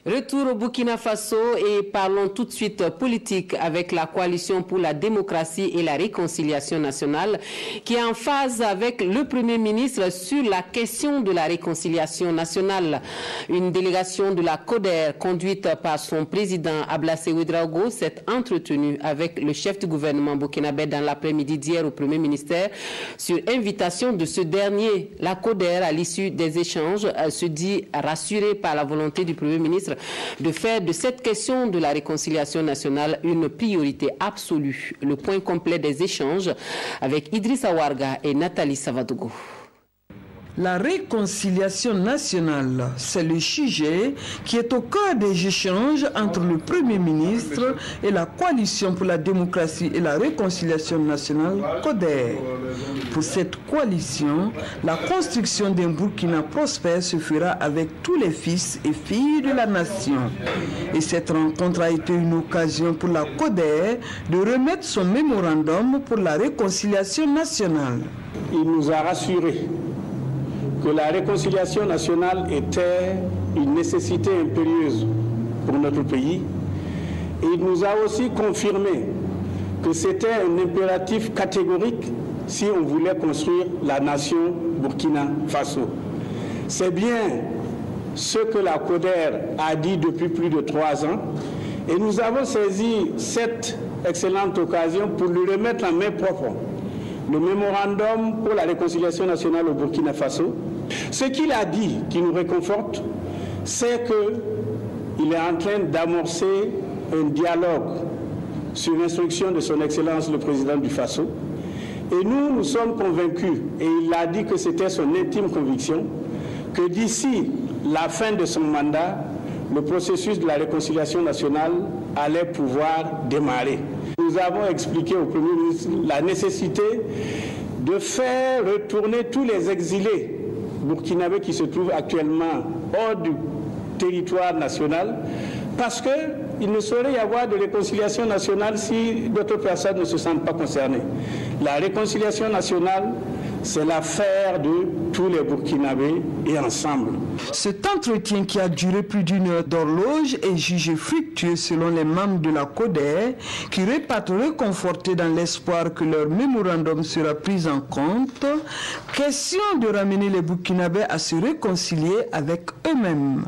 Retour au Burkina Faso et parlons tout de suite politique avec la coalition pour la démocratie et la réconciliation nationale qui est en phase avec le Premier ministre sur la question de la réconciliation nationale. Une délégation de la CODER conduite par son président Ablassé Ouedraogo s'est entretenue avec le chef du gouvernement burkinabé dans l'après-midi d'hier au Premier ministère sur invitation de ce dernier. La CODER, à l'issue des échanges, se dit rassurée par la volonté du Premier ministre de faire de cette question de la réconciliation nationale une priorité absolue. Le point complet des échanges avec Idrissa Warga et Nathalie Savadogo. La réconciliation nationale, c'est le sujet qui est au cœur des échanges entre le Premier ministre et la coalition pour la démocratie et la réconciliation nationale, CODER. Pour cette coalition, la construction d'un Burkina prospère se fera avec tous les fils et filles de la nation. Et cette rencontre a été une occasion pour la CODER de remettre son mémorandum pour la réconciliation nationale. Il nous a rassurés que la réconciliation nationale était une nécessité impérieuse pour notre pays. Et il nous a aussi confirmé que c'était un impératif catégorique si on voulait construire la nation Burkina Faso. C'est bien ce que la CODER a dit depuis plus de 3 ans et nous avons saisi cette excellente occasion pour lui remettre en main propre le mémorandum pour la réconciliation nationale au Burkina Faso. Ce qu'il a dit, qui nous réconforte, c'est qu'il est en train d'amorcer un dialogue sur l'instruction de son Excellence le Président du Faso. Et nous sommes convaincus, et il a dit que c'était son intime conviction, que d'ici la fin de son mandat, le processus de la réconciliation nationale allait pouvoir démarrer. Nous avons expliqué au Premier ministre la nécessité de faire retourner tous les exilés burkinabés qui se trouvent actuellement hors du territoire national, parce qu'il ne saurait y avoir de réconciliation nationale si d'autres personnes ne se sentent pas concernées. La réconciliation nationale, c'est l'affaire de tous les Burkinabés et ensemble. Cet entretien qui a duré plus d'1 heure d'horloge est jugé fructueux selon les membres de la CODER qui repartent réconfortés dans l'espoir que leur mémorandum sera pris en compte. Question de ramener les Burkinabés à se réconcilier avec eux-mêmes.